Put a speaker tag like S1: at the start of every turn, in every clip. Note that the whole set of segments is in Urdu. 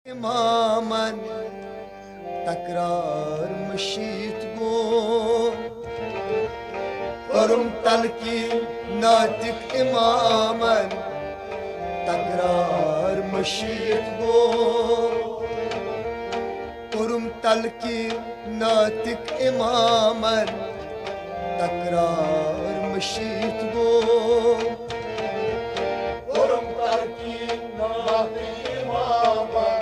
S1: إماما تكرار مشيت بو قرم تلقي ناتك إماما تكرار مشيت بو قرم تلقي ناتك إماما تكرار مشيت بو
S2: قرم تلقي ناتك إماما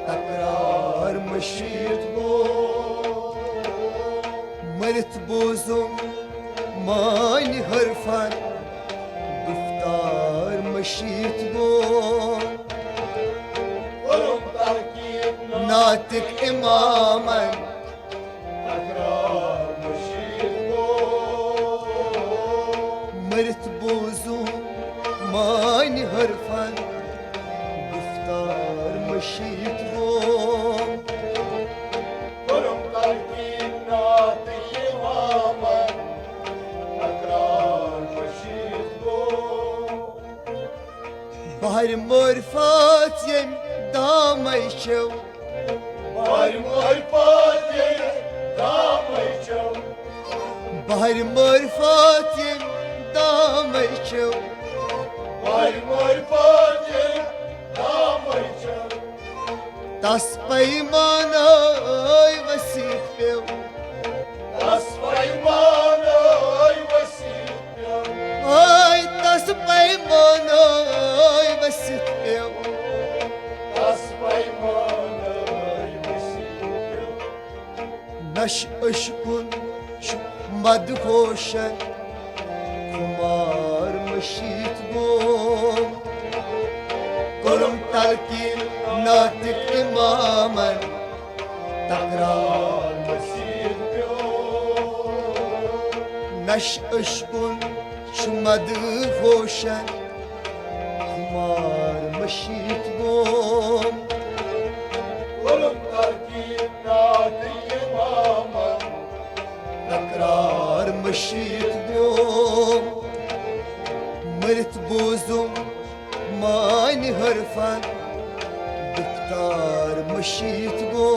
S1: تكرار مشيت بو مرت بوزم ماني هرفان بفتار مشيت بو
S2: قرم تلقي
S1: ناتك إماما
S2: تكرار مشيت بو
S1: مرت بوزم ماني هرفان بفتار مشيت بو
S2: قرم تلقي ناتك إماما تكرار مشيت بو
S1: بحر مرفات يم دامي شو
S2: Vay muhalifati damaycam
S1: بحر مرفات يم دامي شو
S2: Vay muhalifati damaycam
S1: Tas peymanay vasit feu
S2: Asfay manay vasiyam
S1: Ay tas peymanay vasit feu
S2: Asfay manay vasiyam
S1: Naş aşkın şu madhoşen Kumar mışit bu Kurum talkin natik imaman Takrar Naş aşkın şu madhoşen Kumar mışit bu
S2: Kulum tarkin natik imama
S1: تكرار مشيت بو مرت بوزم ماني هرفان بكتار مشيت بو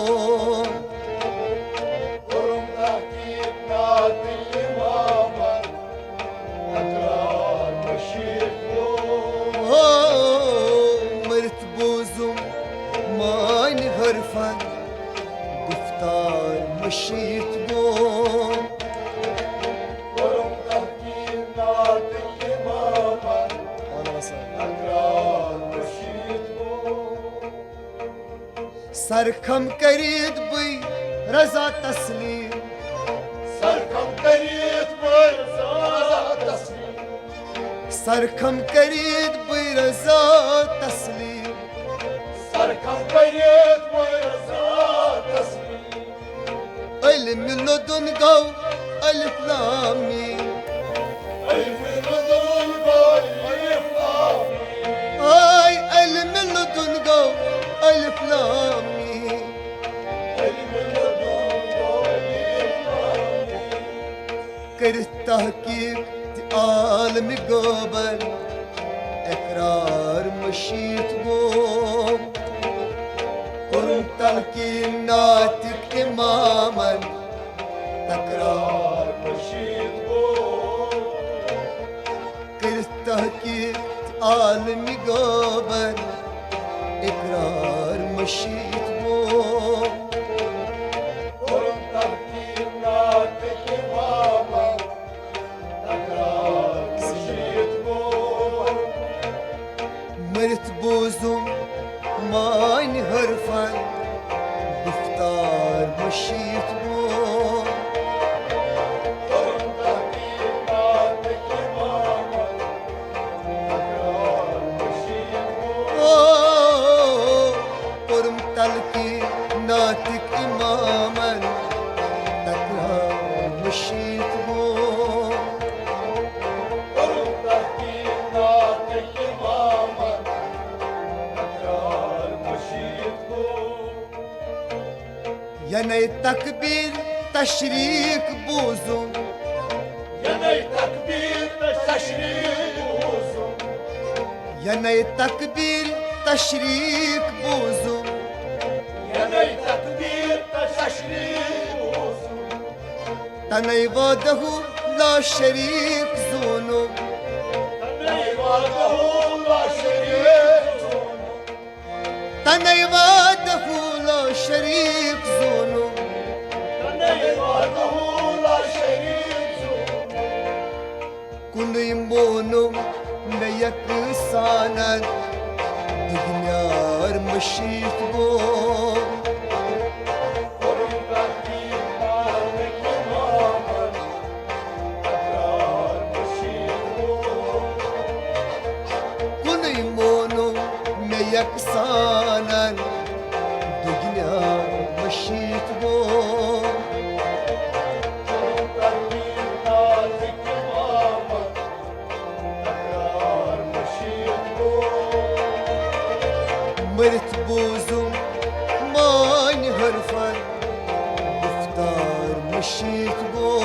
S2: Kulum tarkin natik imama Takrar mashit bu
S1: مرت بوزم ماني هرفان بكتار مشيت بو
S2: Kulum tarkin natik imama Takrar mashit bu
S1: سركم كريد بي رضا تسليم
S2: Sarkam kariyet var zat taslim
S1: سركم كريد بي رضا تسليم
S2: Sarkam kariyet var zat taslim
S1: علم اللدن قو ألف لامي
S2: Elfin adamın var iflami
S1: هاي علم اللدن قو ألف لامي
S2: Elfin adamın var iflami
S1: كرت تحقيق عالمي قبل إقرار مشيت بوم قرم تلقين ناتك إماما تكرار
S2: مشيت بو
S1: كرت تحقيق عالمي قبل إقرار مشيت بوم
S2: Kurun tarkin natik imama Takrar mashit bu
S1: مرت بوزم ماني هرفان بفتار مشيت بو
S2: Kurun tarkin natik imama Takrar mashit bu
S1: قرم تلقي ناتك إماما تكرار مشيت بو
S2: Kurun tarkin natik imama Takrar mashit bu
S1: يني تكبير تشريك بوزم
S2: Yanay takbir teşrik uzun
S1: يني تكبير تشريك بوزم تني وحده لا شريك زونو
S2: تني وحده لا شريك
S1: تني وحده لا شريك زونو
S2: تني وحده لا شريك
S1: كوني مونو ميك سانن دنيار مشيت بو كوني مونو ميك سانن دنيار مشيت بو مرت بوزم ماني هرفن بفتار مشيت بو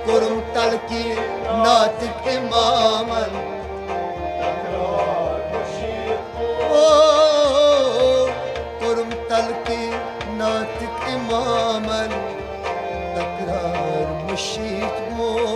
S1: كرم تلكي ناتك إماما كرم تلكي ناتك إماما تكرار مشيت بو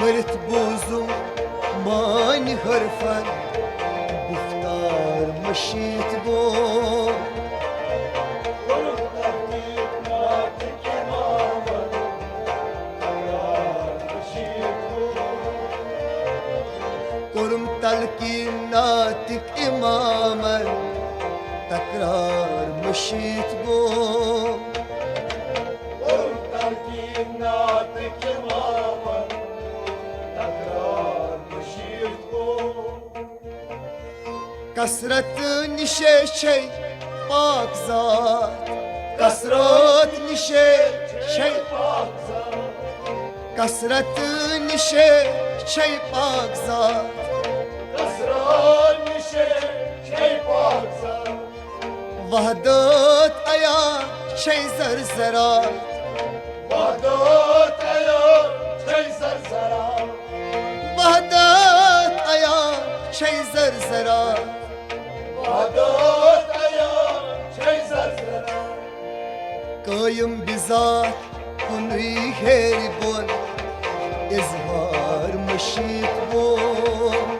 S1: مرت بوزو ماني هرفن بفتار مشيت بو كرم تلكي ناتك إماما تكرار مشيت بو كسرت نشي شي پاک ذات كسرت نشي شي پاک ذات كسرت نشي شي پاک ذات وحدت ايا شي زرزرات وحدت ايا شي زرزرات قايم بذات كنوي هيري بون إظهار مشيت بون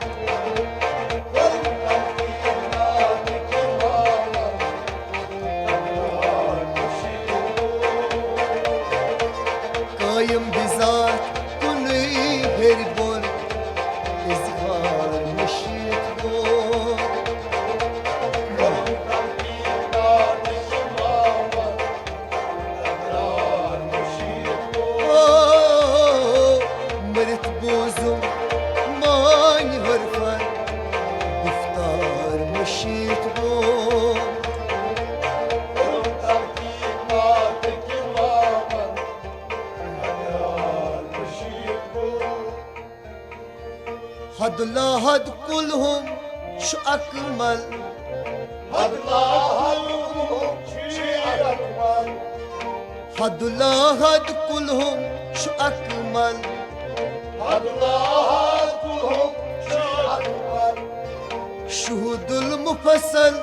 S1: قايم بذات كنوي هيري بون إظهار مشيت بون مرت بوزم ماني هرفن بفتار مشيت بون هد لا هد كلهم شو أكمل هد لا هد كلهم شو أكمل شهود المفصل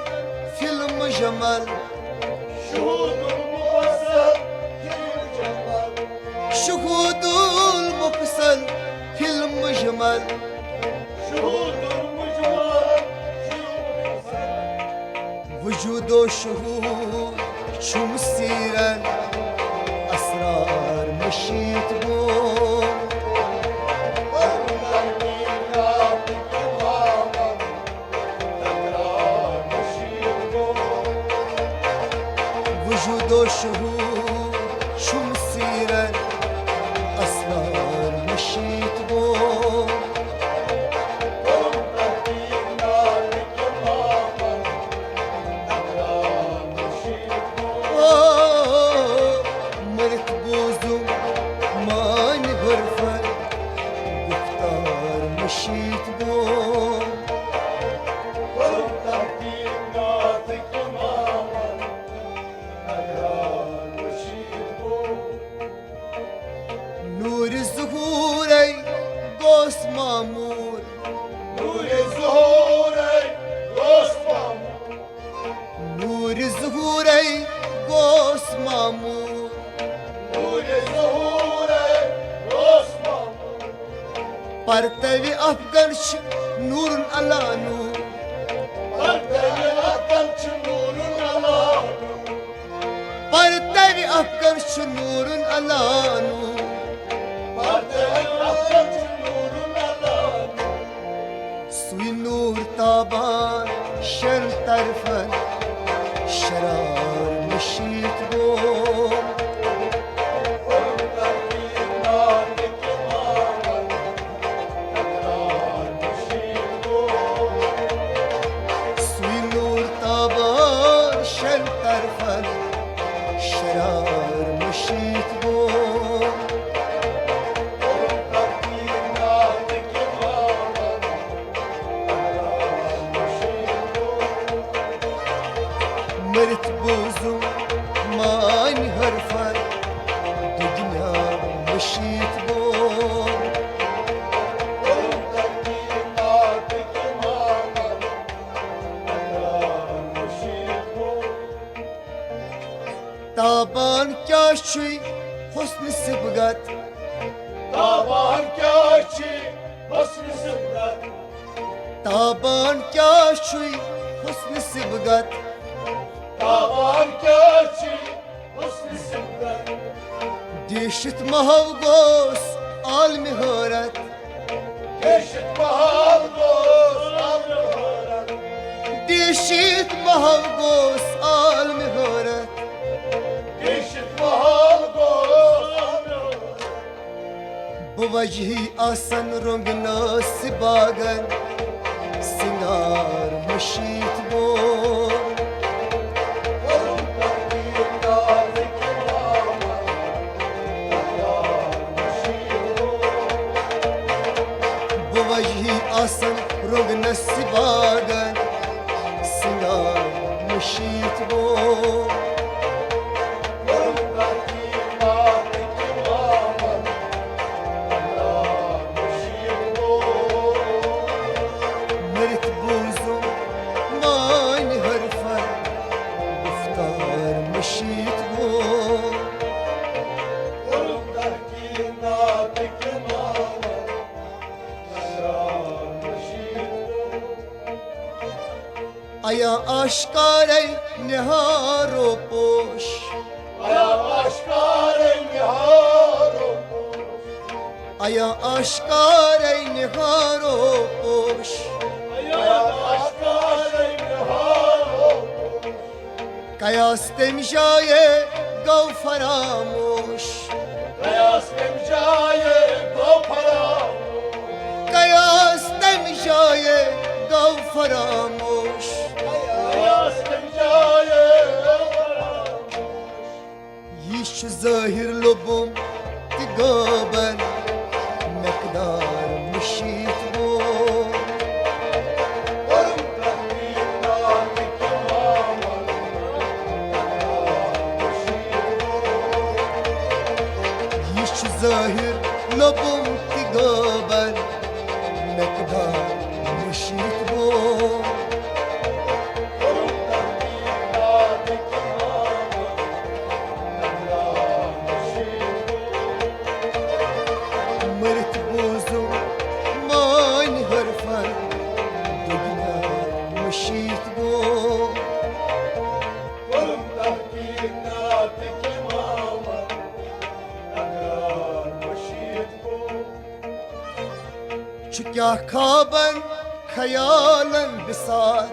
S1: في المجمل
S2: شهود المفصل في الجمال
S1: شهود المفصل في المجمل
S2: شهود المجمل في المفصل
S1: وجود شهود شو مسيرا أسرار مشيت بون وجود شهود شو مسيرا أسرار مشيت بون مرت بوزو ما نغرفة بختار مشيت بون نور الزهوري قوس مامور نور الزهوري قوس مامور برتوي أفغانش نور على نور برتوي أفغانش نور على نور سوي نور طابان شر طرفا شرار مشيت بون سوي نور طابان شر طرفا شرار مشيت بون مرت بوزو ما نهرفا دنيا مشيت بون طابان كاشي حسن سبقت طابان كاشي حسن سبقت ديشت مهوغوس آل مهارت ديشت مهوغوس آل مهارت بوجهي آسن رنگ ناس باغن سنگار مشيت بون بوجهي آسن رنگ ناس باغن سنگار مشيت بون مرت بوزو ما نهرفا بختار مشيت بون آیا آشکاری نهارو پوش آیا آشکاری نهارو پوش قیاستم جای گو فراموش قیاستم جای گو فراموش يش ظاهر لبم تقابل مقدار مشيت بون يش ظاهر لبم تقابل مقدار مشيت bone Çükah kaban hayalan bisat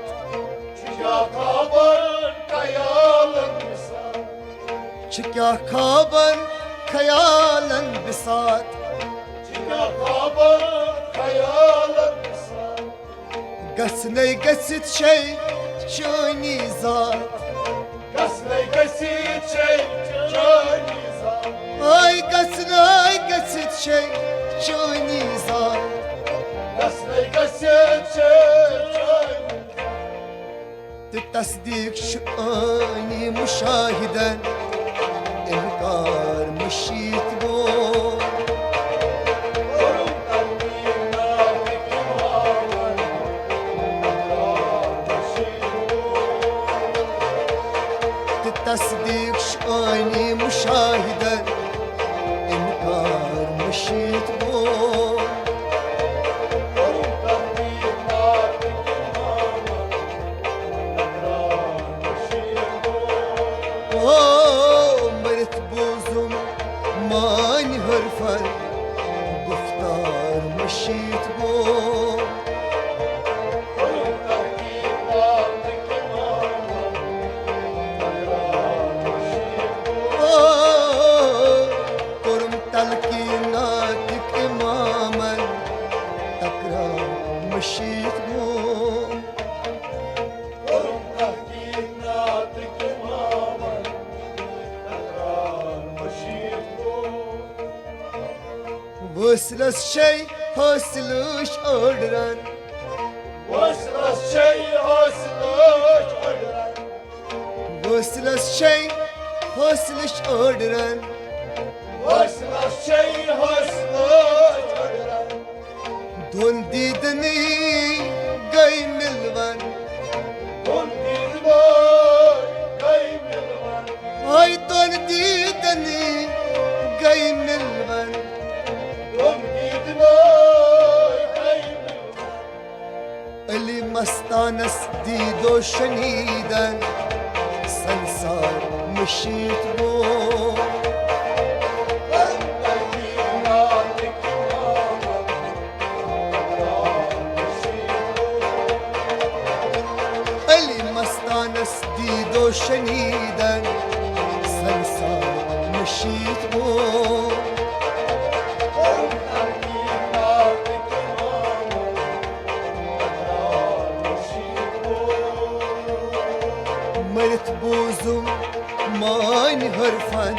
S2: Çükah kaban kayalan misal
S1: Çükah kaban hayalan bisat
S2: Çükah kaban kayalan misal
S1: Gasney gasit şey şuni zat
S2: Gaslay gasit şey cani zat
S1: Ay gasney gasit şey şuni zat
S2: Gaslay gasit şey cani
S1: تصديق شؤوني مشاهدا إنكار مشيت بو
S2: Korum kalbimde fikrim var
S1: تصديق شؤوني مشاهدا إنكار مشيت بو
S2: Korum kalbimde fikrim
S1: مرت بوزم ماني هرفان گفتار مشيت بو
S2: Korum kalbimde fikrim
S1: قرم تلقيناتك إماما تكرار مشيت بو
S2: Korum kalbimde fikrim
S1: وصلت شي حاصلش أردران
S2: Vaslas şey hasılaş öldüren
S1: وصلت شي حاصلش أردران
S2: Vaslas şey hasılaş öldüren
S1: دون ديدني قايم الوان
S2: Don bir boy kaymil var
S1: هاي دون ديدني قايم الوان
S2: Don bir boy kaymil var
S1: اللي مستانس ديدو شنيدا سنسار مشيت بو اللي مستانس ديدو شنيدا سنسار مشيت بو مرت بوزم ماني هرفان